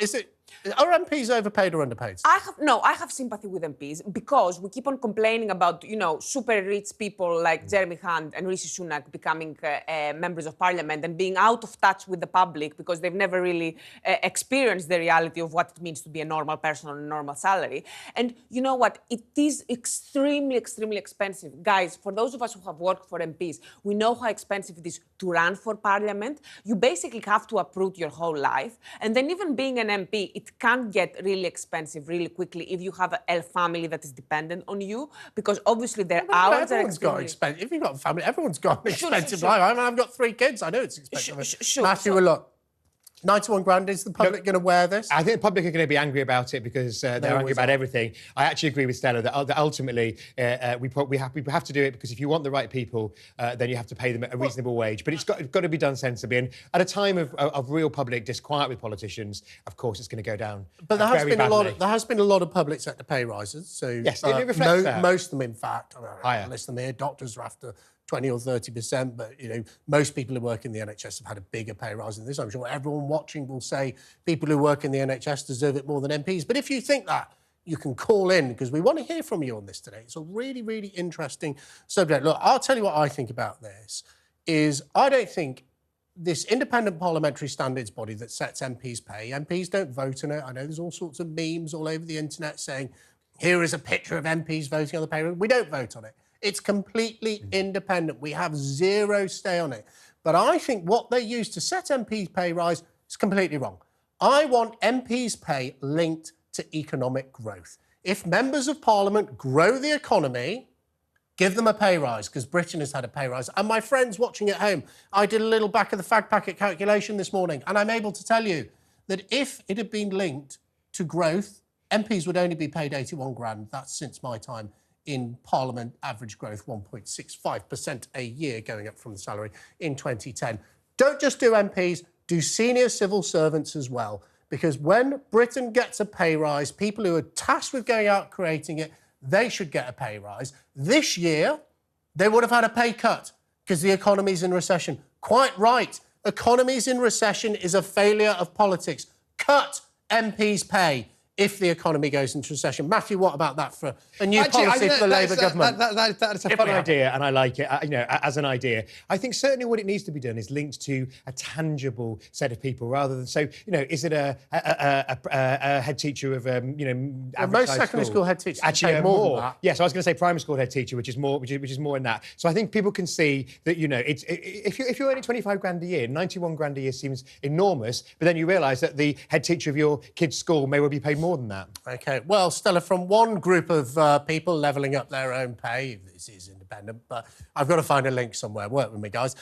look, are MPs overpaid or underpaid? I have sympathy with MPs because we keep on complaining about, super rich people like Jeremy Hunt and Rishi Sunak becoming members of parliament and being out of touch with the public because they've never really experienced the reality of what it means to be a normal person on a normal salary. And you know what? It is extremely, extremely expensive. Guys, for those of us who have worked for MPs, we know how expensive it is to run for parliament. You basically have to uproot your whole life. And then even being an MP, it can get really expensive really quickly if you have a family that is dependent on you, because obviously their hours are extremely... If you've got a family, everyone's got an expensive life. I mean, I've got 3 kids. I know it's expensive. Matthew, look, 91 grand, is the public going to wear this? I think the public are going to be angry about it because they're angry about everything. I actually agree with Stella that ultimately we have to do it because if you want the right people, then you have to pay them a reasonable wage. But it's got to be done sensibly. And at a time of real public disquiet with politicians, of course, it's going to go down. But there has been a lot of public sector pay rises. So yes, it reflects that. Most of them, in fact, I don't list them here. Doctors are after 20 or 30%, but most people who work in the NHS have had a bigger pay rise than this. I'm sure everyone watching will say people who work in the NHS deserve it more than MPs. But if you think that, you can call in because we want to hear from you on this today. It's a really, really interesting subject. Look, I'll tell you what I think about this is I don't think this independent parliamentary standards body that sets MPs' pay, MPs don't vote on it. I know there's all sorts of memes all over the internet saying, here is a picture of MPs voting on the pay. We don't vote on it. It's completely independent. We have zero say on it. But I think what they use to set MPs' pay rise is completely wrong. I want MPs' pay linked to economic growth. If members of parliament grow the economy, give them a pay rise, because Britain has had a pay rise. And my friends watching at home, I did a little back of the fag packet calculation this morning, and I'm able to tell you that if it had been linked to growth, MPs would only be paid 81 grand. That's since my time in Parliament, average growth 1.65% a year, going up from the salary in 2010. Don't just do MPs, do senior civil servants as well, because when Britain gets a pay rise, people who are tasked with going out creating it, they should get a pay rise. This year, they would have had a pay cut because the economy's in recession. Quite right. Economy's in recession is a failure of politics. Cut MPs' pay if the economy goes into recession. Matthew, what about that for a new policy for the Labour government? That's a fun idea, and I like it, as an idea. I think certainly what it needs to be done is linked to a tangible set of people, rather than is it a head teacher of, most secondary school head teachers actually more than that. Yes, I was going to say primary school head teacher, which is more in that. So I think people can see that, if you're earning 25 grand a year, 91 grand a year seems enormous, but then you realise that the head teacher of your kid's school may well be paid more than that. OK, well, Stella, from one group of people levelling up their own pay, this is independent, but I've got to find a link somewhere. Work with me, guys.